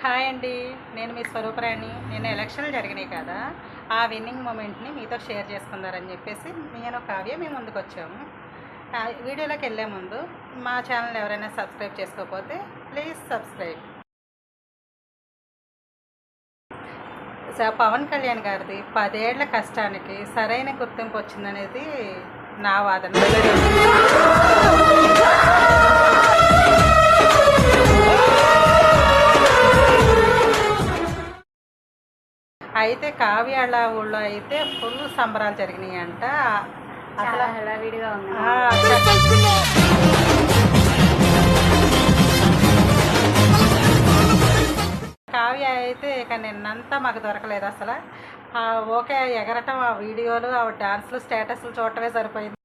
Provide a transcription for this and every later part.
Hi అండి, నేను మీ స్వరూపరాణి. నేను ఎలక్షన్లు జరిగినాయి కదా, ఆ విన్నింగ్ మూమెంట్ని మీతో షేర్ చేసుకుందారని చెప్పేసి నేను కావ్య మీ ముందుకు వచ్చాము. వీడియోలోకి వెళ్ళే ముందు మా ఛానల్ ఎవరైనా సబ్స్క్రైబ్ చేసుకోకపోతే ప్లీజ్ సబ్స్క్రైబ్. పవన్ కళ్యాణ్ గారిది 10 ఏళ్ల కష్టానికి సరైన గుర్తింపు వచ్చిందనేది నా వాదన. అయితే కావ్యాళ్ళ ఊళ్ళో అయితే ఫుల్ సంబరాలు జరిగినాయి అంట. అసలు హడావిడిగా ఉంది. కావ్య అయితే ఇక నిన్నంతా మాకు దొరకలేదు అసలు. ఓకే ఎగరటం, ఆ వీడియోలు, ఆ డాన్స్లు, స్టేటస్లు చూడటమే సరిపోయింది.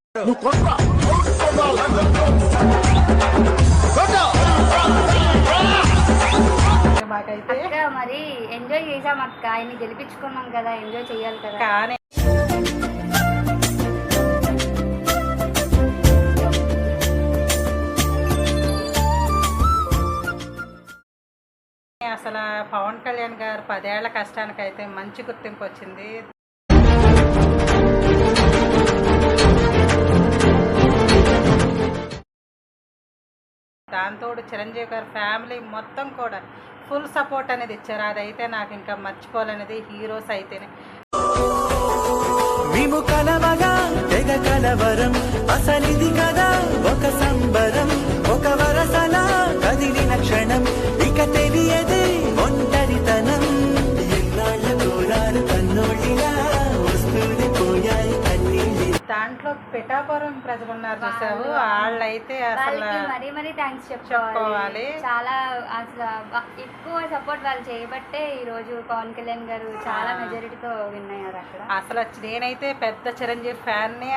మాకైతే మరి ఎంజాయ్ చేసాం అక్క, ఆయన్ని గెలిపించుకున్నాం కదా, ఎంజాయ్ చేయాలి కదా. కానీ అసలు పవన్ కళ్యాణ్ గారు 10 ఏళ్ల కష్టానికైతే మంచి గుర్తింపు వచ్చింది. దాంతోడు చిరంజీవి గారి ఫ్యామిలీ మొత్తం కూడా ఫుల్ సపోర్ట్ అనేది ఇచ్చారు. అదైతే నాకు ఇంకా మర్చిపోలేనిది. హీరోస్ అయితేనే మేము కలవగా తెగ కలవరం, అసలిది కదా ఒక సంబరం, ఒక వరసలా కదిలిన క్షణం, ఇక తెలియదే ఒంటరితనం, ఎన్నాళ్ళ కోరారు కన్నోళ్ళిలా వస్తుంది పోయాయి కన్నీళ్ళి. దాంట్లో పిఠాపురం ప్రజలు ఉన్నారు చూసావు, వాళ్ళైతే అసలు మరీ థ్యాంక్స్ చెప్పుకోవాలి. చాలా అసలు ఎక్కువ సపోర్ట్ వాళ్ళు చేయబట్టే ఈ రోజు పవన్ కళ్యాణ్ గారు చాలా మెజారిటీతో విన్ అయ్యారు అక్కడ. అసలు నేనైతే పెద్ద చిరంజీవి ఫ్యాన్ని.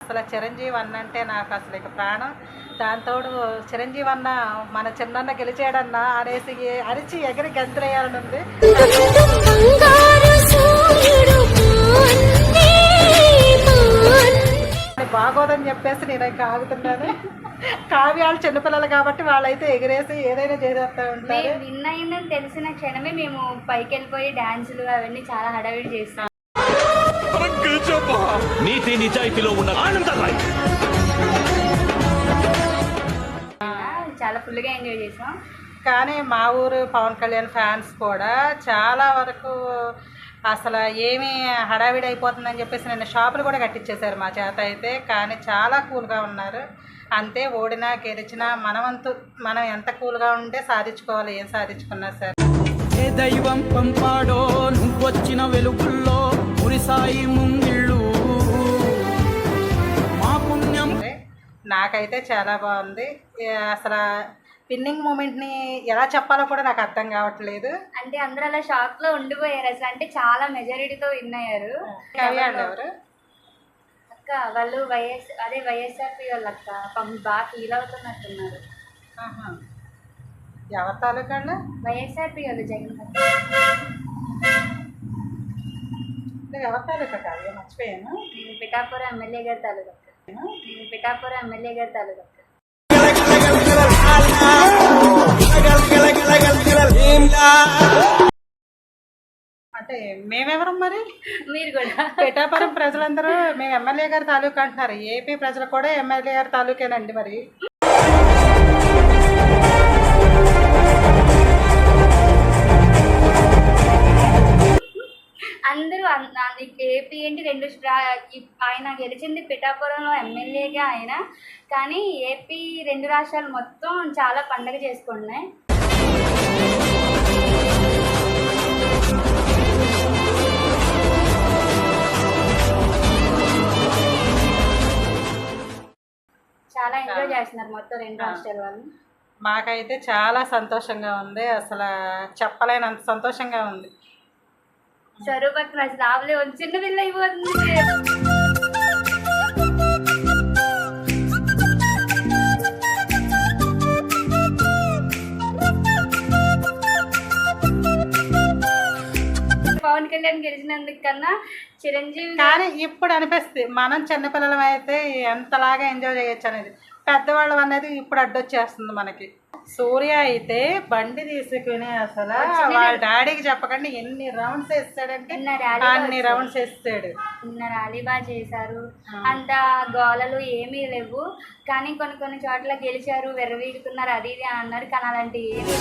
అసలు చిరంజీవి అన్న అంటే నాకు అసలు ఇక ప్రాణం. దాంతోడు చిరంజీవి అన్న మన చిన్న గెలిచాడన్నా అనేసి అరిచి ఎగిరి గంతులేయాలని ఉంది. బాగోదని చెప్పేసి నేను ఇంకా ఆగుతున్నాను. కావ్యాలు చిన్నపిల్లలు కాబట్టి వాళ్ళైతే ఎగిరేసి ఏదైనా చేసేస్తూ ఉంటారు. విన్ అయిందని తెలిసిన క్షణమే మేము పైకి వెళ్ళిపోయి డాన్సులు అవన్నీ చాలా హడావిడి చేస్తాం. నీతి నిజాయితీలో ఉన్న ఆనందరాయ్ చాలా ఫుల్గా ఎంజాయ్ చేసాం. కానీ మా ఊరు పవన్ కళ్యాణ్ ఫ్యాన్స్ కూడా చాలా వరకు అసలు ఏమీ హడావిడి అయిపోతుందని చెప్పేసి నిన్న షాపులు కూడా కట్టించేశారు మా చేత అయితే. కానీ చాలా కూల్గా ఉన్నారు. అంతే, ఓడినా గెలిచినా మనం ఎంత కూల్గా ఉంటే సాధించుకోవాలి, ఏం సాధించుకున్నా సరే. ఏ దైవం పంపాడో నువ్వొచ్చిన వెలుగుల్లో మురిసాయి ముంగిళ్ళు, మా పుణ్యం. నాకైతే చాలా బాగుంది. అసలు విన్నింగ్ మూమెంట్ని ఎలా చెప్పాలో కూడా నాకు అర్థం కావట్లేదు. అంటే అందరూ అలా షాక్ లో ఉండిపోయారు అసలు. అంటే చాలా మెజారిటీతో విన్ అయ్యారు. ఎవరు అక్క వాళ్ళు వైఎస్ఆర్పీ వాళ్ళు అక్క, బాగా ఫీల్ అవుతున్నట్టున్నారు. ఎవరి తాలూకా? వైఎస్ఆర్పీ వాళ్ళు, జగన్ ఎవరి తాలూకా కాదు, మర్చిపోయాను. నేను పిఠాపురం ఎమ్మెల్యే గారి తాలూకా. అంటే మేమెవరం మరి? మీరు కూడా పిఠాపురం ప్రజలందరూ మేము ఎమ్మెల్యే గారి తాలూకా అంటున్నారు. ఏపీ ప్రజలు కూడా ఎమ్మెల్యే గారి తాలూకేనండి. మరి అందరూ ఏపీ ఏంటి ఆయన గెలిచింది పిఠాపురంలో ఎమ్మెల్యేగా ఆయన. కానీ ఏపీ 2 రాష్ట్రాలు మొత్తం చాలా పండగ చేసుకున్నాయి. చాలా ఎంజాయ్ చేస్తున్నారు మొత్తం 2 రాష్ట్రాల వాళ్ళు. మాకైతే చాలా సంతోషంగా ఉంది. అసలు చెప్పలేనంత సంతోషంగా ఉంది. స్వరూపకి అసలు ఆవులే చిన్న పిల్ల అయిపోతుంది. పవన్ కళ్యాణ్ గెలిచినందుకన్నా చిరంజీవి. కానీ ఇప్పుడు అనిపిస్తుంది మనం చిన్నపిల్లలం అయితే ఎంతలాగా ఎంజాయ్ చేయొచ్చు అనేది. పెద్దవాళ్ళం అనేది ఇప్పుడు అడ్డొచ్చేస్తుంది మనకి. సూర్య అయితే బండి తీసుకుని అసలు వాళ్ళ డాడీకి చెప్పకుండా ఎన్ని రౌండ్స్ వేస్తాడంటే అన్ని రౌండ్స్ వేస్తాడు. నిన్న ర్యాలీ బాగా చేశారు, అంత గోలలు ఏమీ లేవు. కానీ కొన్ని కొన్ని చోట్ల గెలిచారు, వెర్రవీగుతున్నారు, అది ఇది అన్నారు. కానీ అలాంటి ఏమీ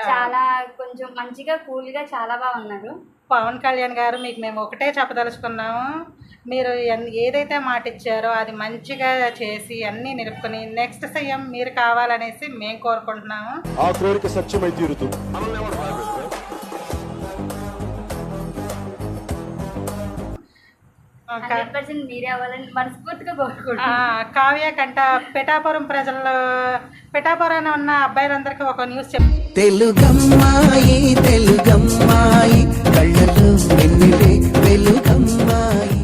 చాలా కొంచెం మంచిగా కూల్గా చాలా బాగున్నారు. పవన్ కళ్యాణ్ గారు, మీకు మేము ఒకటే చెప్పదలుచుకున్నాము, మీరు ఏదైతే మాట ఇచ్చారో అది మంచిగా చేసి అన్నీ నిలుపుకొని నెక్స్ట్ సీఎం మీరు కావాలనేసి మేము కోరుకుంటున్నాము. ఆ కోరిక సత్యమై తీరుతుంది. మీరే అవ్వాలని మనస్ఫూర్తిగా కోరుకుంటున్నాను. కావ్య కంట పిఠాపురం ఉన్న అబ్బాయిలందరికీ ఒక న్యూస్ చెప్పి తెలుగమ్మాయి తెలుగమ్మాయి కళ్ళలో వెన్నెలే వెలుగమ్మాయి.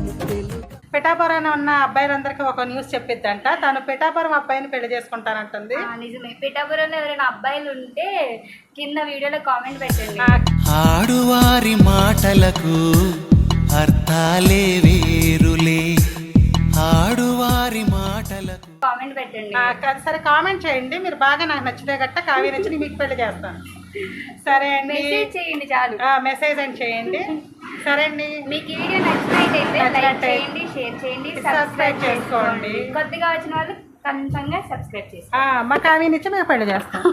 పిఠాపురం ఉన్న అబ్బాయిలందరికీ ఒక న్యూస్ చెప్పిద్దంట. తను పిఠాపురం అబ్బాయిని పెళ్లి చేసుకుంటానంటుంది. నిజమే. పిఠాపురంలో ఎవరైనా అబ్బాయిలు ఉంటే కింద వీడియోలో కామెంట్ పెట్టండి. ఆడువారి మాటలకు అర్థాలే వేరులే, ఆడువారి మాటలకు కామెంట్ పెట్టండి. సరే కామెంట్ చేయండి. మీరు బాగా నాకు నచ్చితే గట్ట కావ్య నచ్చి మీకు పెళ్లి చేస్తాను. సరే అండి, మెసేజ్ చేయండి చాలు. మెసేజ్ అని చేయండి. సరే అండి, మీకు ఈ వీడియో నచ్చినట్టయితే లైక్ చేయండి, షేర్ చేయండి, సబ్స్క్రైబ్ చేసుకోండి. కొత్తగా వచ్చిన వాళ్ళు కన్ఫర్మ్గా సబ్స్క్రైబ్ చేసుకోండి. మా కావ్య నుంచి మేము పెళ్లి చేస్తాం.